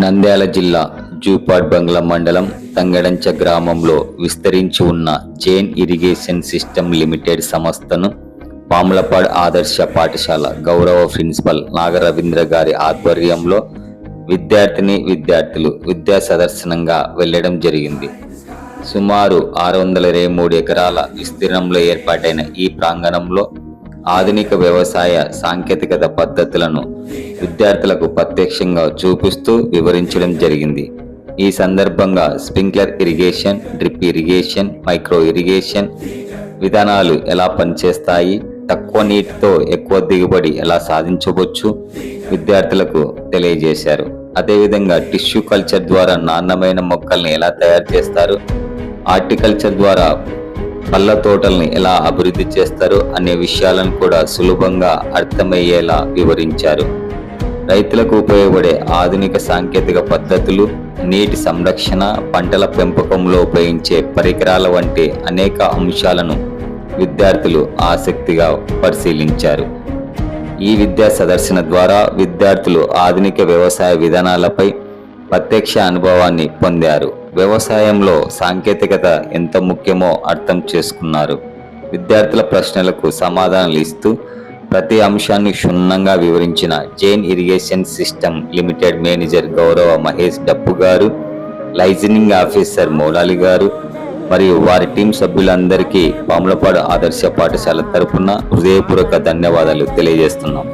నంద్యాల జిల్లా జూపాడ్బంగ్లా మండలం తంగెడంచ గ్రామంలో విస్తరించి ఉన్న జైన్ ఇరిగేషన్ సిస్టమ్ లిమిటెడ్ సంస్థను పాములపాడ్ ఆదర్శ పాఠశాల గౌరవ ప్రిన్సిపల్ నాగరవీంద్ర గారి ఆధ్వర్యంలో విద్యార్థులు విద్యా సదర్శనంగా వెళ్లడం జరిగింది. సుమారు 623 ఎకరాల విస్తీర్ణంలో ఏర్పాటైన ఈ ప్రాంగణంలో ఆధునిక వ్యవసాయ సాంకేతికత పద్ధతులను విద్యార్థులకు ప్రత్యక్షంగా చూపిస్తూ వివరించడం జరిగింది. ఈ సందర్భంగా sprinkler irrigation, drip irrigation, micro irrigation విధానాలు ఎలా పనిచేస్తాయి, తక్కువ నీటితో ఎక్కువ దిగుబడి ఎలా సాధించవచ్చు విద్యార్థులకు తెలియజేశారు. అదేవిధంగా టిష్యూ కల్చర్ ద్వారా నాణ్యమైన మొక్కల్ని ఎలా తయారు చేస్తారు, హార్టికల్చర్ ద్వారా పళ్ళ తోటల్ని ఎలా అభివృద్ధి చేస్తారు అనే విషయాలను కూడా సులభంగా అర్థమయ్యేలా వివరించారు. రైతులకు ఉపయోగపడే ఆధునిక సాంకేతిక పద్ధతులు, నీటి సంరక్షణ, పంటల పెంపకంలో ఉపయోగించే పరికరాల వంటి అనేక అంశాలను విద్యార్థులు ఆసక్తిగా పరిశీలించారు. ఈ విద్యా సదర్శన ద్వారా విద్యార్థులు ఆధునిక వ్యవసాయ విధానాలపై ప్రత్యక్ష అనుభవాన్ని పొందారు. వ్యవసాయంలో సాంకేతికత ఎంత ముఖ్యమో అర్థం చేసుకున్నారు. విద్యార్థుల ప్రశ్నలకు సమాధానాలు ఇస్తూ ప్రతి అంశాన్ని క్షుణ్ణంగా వివరించిన Jain irrigation system limited manager గౌరవ మహేష్ డప్పు గారు, లైజనింగ్ ఆఫీసర్ మౌలాలి గారు మరియు వారి టీం సభ్యులందరికీ పాములపాడు ఆదర్శ పాఠశాల తరపున హృదయపూర్వక ధన్యవాదాలు తెలియజేస్తున్నాం.